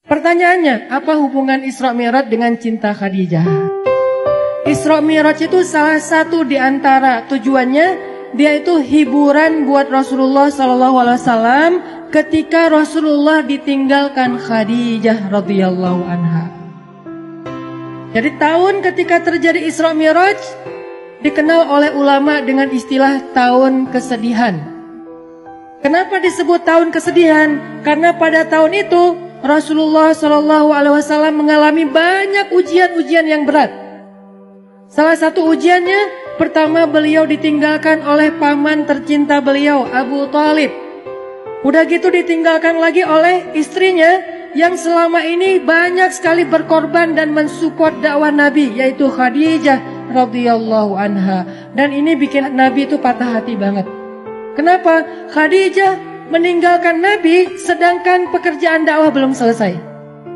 Pertanyaannya, apa hubungan Isra Mi'raj dengan cinta Khadijah? Isra Mi'raj itu salah satu di antara tujuannya, dia itu hiburan buat Rasulullah SAW ketika Rasulullah ditinggalkan Khadijah radhiyallahu anha. Jadi tahun ketika terjadi Isra Mi'raj dikenal oleh ulama dengan istilah tahun kesedihan. Kenapa disebut tahun kesedihan? Karena pada tahun itu Rasulullah SAW mengalami banyak ujian-ujian yang berat. Salah satu ujiannya, pertama beliau ditinggalkan oleh paman tercinta beliau, Abu Thalib. Udah gitu ditinggalkan lagi oleh istrinya yang selama ini banyak sekali berkorban dan mensupport dakwah Nabi, yaitu Khadijah radhiyallahu anha. Dan ini bikin Nabi itu patah hati banget. Kenapa? Khadijah meninggalkan Nabi sedangkan pekerjaan dakwah belum selesai.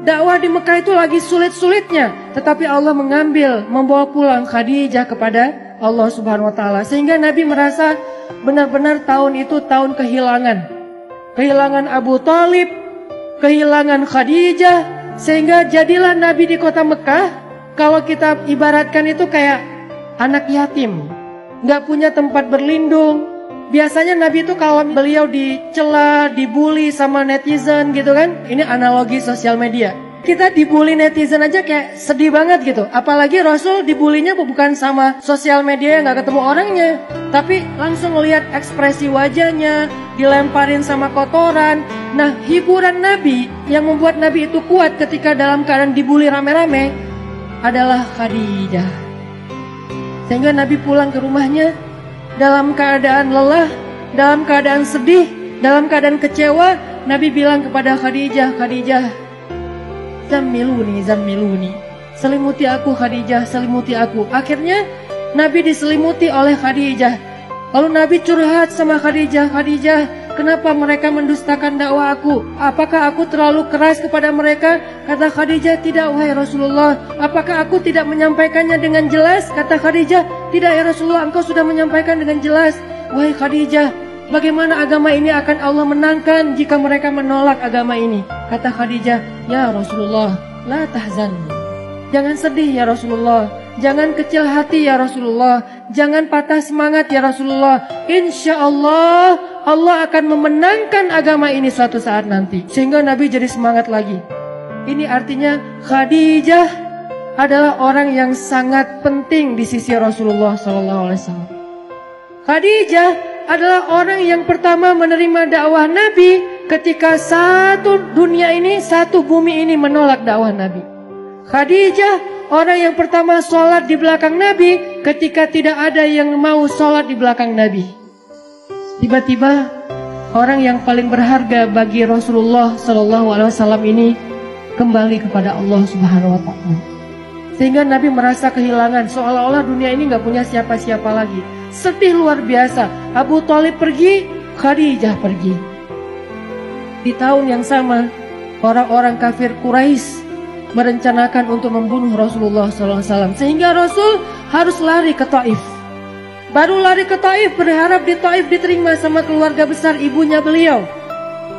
Dakwah di Mekah itu lagi sulit-sulitnya, tetapi Allah membawa pulang Khadijah kepada Allah Subhanahu wa taala, sehingga Nabi merasa benar-benar tahun itu tahun kehilangan. Kehilangan Abu Thalib, kehilangan Khadijah, sehingga jadilah Nabi di kota Mekah, kalau kita ibaratkan itu kayak anak yatim, nggak punya tempat berlindung. Biasanya Nabi itu kalau beliau dicela, dibully sama netizen gitu kan. Ini analogi sosial media. Kita dibully netizen aja kayak sedih banget gitu. Apalagi Rasul dibulinya bukan sama sosial media yang gak ketemu orangnya, tapi langsung lihat ekspresi wajahnya, dilemparin sama kotoran. Nah, hiburan Nabi yang membuat Nabi itu kuat ketika dalam keadaan dibully rame-rame adalah Khadijah. Sehingga Nabi pulang ke rumahnya dalam keadaan lelah, dalam keadaan sedih, dalam keadaan kecewa. Nabi bilang kepada Khadijah, Khadijah, zammiluni, selimuti aku Khadijah, selimuti aku. Akhirnya Nabi diselimuti oleh Khadijah. Lalu Nabi curhat sama Khadijah, Khadijah, kenapa mereka mendustakan dakwah aku? Apakah aku terlalu keras kepada mereka? Kata Khadijah, tidak wahai Rasulullah. Apakah aku tidak menyampaikannya dengan jelas? Kata Khadijah, tidak ya Rasulullah, engkau sudah menyampaikan dengan jelas. Wahai Khadijah, bagaimana agama ini akan Allah menangkan jika mereka menolak agama ini? Kata Khadijah, ya Rasulullah, la tahzan. Jangan sedih ya Rasulullah, jangan kecil hati ya Rasulullah, jangan patah semangat ya Rasulullah. Insya Allah, Allah akan memenangkan agama ini suatu saat nanti. Sehingga Nabi jadi semangat lagi. Ini artinya Khadijah adalah orang yang sangat penting di sisi Rasulullah SAW. Khadijah adalah orang yang pertama menerima dakwah Nabi ketika satu dunia ini, satu bumi ini menolak dakwah Nabi. Khadijah orang yang pertama sholat di belakang Nabi ketika tidak ada yang mau sholat di belakang Nabi. Tiba-tiba orang yang paling berharga bagi Rasulullah SAW ini kembali kepada Allah Subhanahu wa taala. Sehingga Nabi merasa kehilangan, seolah-olah dunia ini gak punya siapa-siapa lagi. Sedih luar biasa. Abu Thalib pergi, Khadijah pergi. Di tahun yang sama, orang-orang kafir Quraisy merencanakan untuk membunuh Rasulullah SAW. Sehingga Rasul harus lari ke Taif. Baru lari ke Taif, berharap di Taif diterima sama keluarga besar ibunya beliau,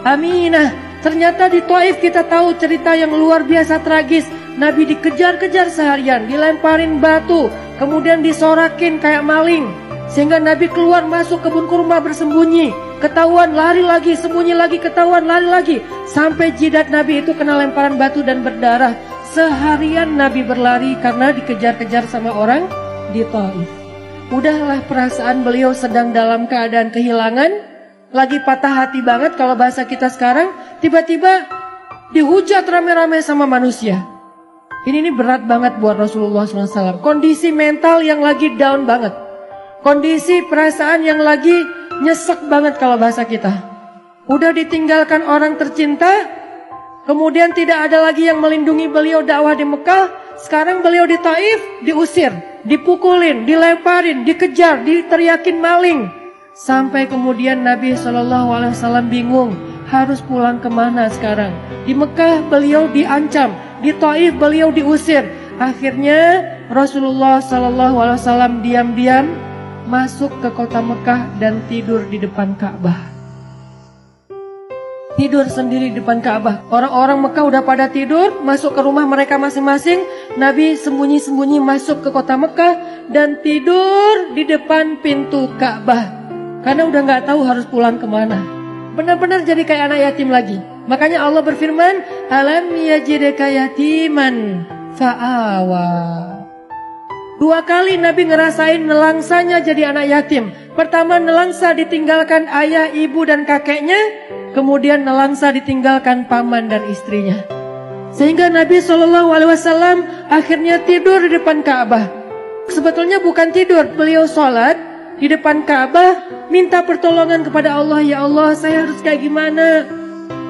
Aminah. Ternyata di Taif kita tahu cerita yang luar biasa tragis. Nabi dikejar-kejar seharian, dilemparin batu, kemudian disorakin kayak maling. Sehingga Nabi keluar masuk kebun kurma bersembunyi. Ketahuan lari lagi, sembunyi lagi, ketahuan lari lagi. Sampai jidat Nabi itu kena lemparan batu dan berdarah. Seharian Nabi berlari karena dikejar-kejar sama orang di Taif. Udahlah perasaan beliau sedang dalam keadaan kehilangan, lagi patah hati banget kalau bahasa kita sekarang. Tiba-tiba dihujat rame-rame sama manusia. Ini berat banget buat Rasulullah SAW. Kondisi mental yang lagi down banget. Kondisi perasaan yang lagi nyesek banget kalau bahasa kita. Udah ditinggalkan orang tercinta, kemudian tidak ada lagi yang melindungi beliau dakwah di Mekah. Sekarang beliau di Taif diusir, dipukulin, dilemparin, dikejar, diteriakin maling. Sampai kemudian Nabi SAW bingung harus pulang kemana sekarang. Di Mekah beliau diancam, di Taif beliau diusir. Akhirnya Rasulullah SAW diam-diam masuk ke kota Mekah dan tidur di depan Ka'bah. tidur sendiri di depan Ka'bah. Orang-orang Mekah udah pada tidur, masuk ke rumah mereka masing-masing. Nabi sembunyi-sembunyi masuk ke kota Mekah dan tidur di depan pintu Ka'bah. Karena udah nggak tahu harus pulang kemana. Benar-benar jadi kayak anak yatim lagi. Makanya Allah berfirman, alam yajidka yatiman fa'awa. 2 kali Nabi ngerasain nelangsanya jadi anak yatim. Pertama, nelangsa ditinggalkan ayah, ibu, dan kakeknya. Kemudian nelangsa ditinggalkan paman dan istrinya. Sehingga Nabi SAW akhirnya tidur di depan Ka'bah. Sebetulnya bukan tidur, beliau sholat di depan Ka'bah, minta pertolongan kepada Allah. Ya Allah, saya harus kayak gimana?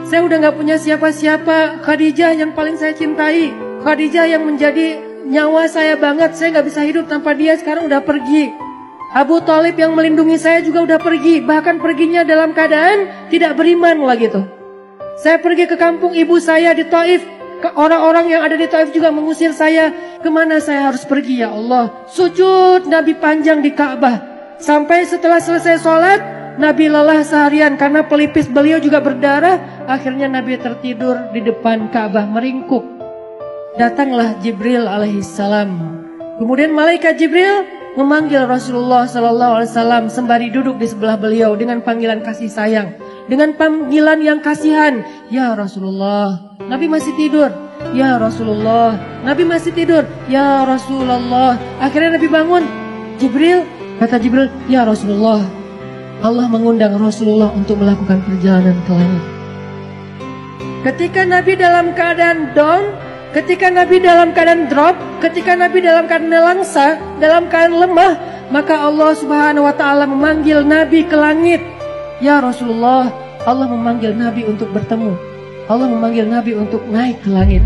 Saya udah gak punya siapa-siapa. Khadijah yang paling saya cintai, Khadijah yang menjadi nyawa saya banget. Saya gak bisa hidup tanpa dia, sekarang udah pergi. Abu Thalib yang melindungi saya juga udah pergi. Bahkan perginya dalam keadaan tidak beriman lah gitu. Saya pergi ke kampung ibu saya di Taif. Orang-orang yang ada di Taif juga mengusir saya. Kemana saya harus pergi ya Allah? Sujud Nabi panjang di Ka'bah. Sampai setelah selesai sholat, Nabi lelah seharian karena pelipis beliau juga berdarah. Akhirnya Nabi tertidur di depan Ka'bah meringkuk. Datanglah Jibril alaihissalam. Kemudian malaikat Jibril memanggil Rasulullah SAW sembari duduk di sebelah beliau dengan panggilan kasih sayang, dengan panggilan yang kasihan. Ya Rasulullah, Nabi masih tidur. Ya Rasulullah, Nabi masih tidur. Ya Rasulullah. Akhirnya Nabi bangun. Jibril, kata Jibril, ya Rasulullah, Allah mengundang Rasulullah untuk melakukan perjalanan ke langit. Ketika Nabi dalam keadaan down, ketika Nabi dalam keadaan drop, ketika Nabi dalam keadaan nelangsa, dalam keadaan lemah, maka Allah Subhanahu wa ta'ala memanggil Nabi ke langit. Ya Rasulullah, Allah memanggil Nabi untuk bertemu. Allah memanggil Nabi untuk naik ke langit.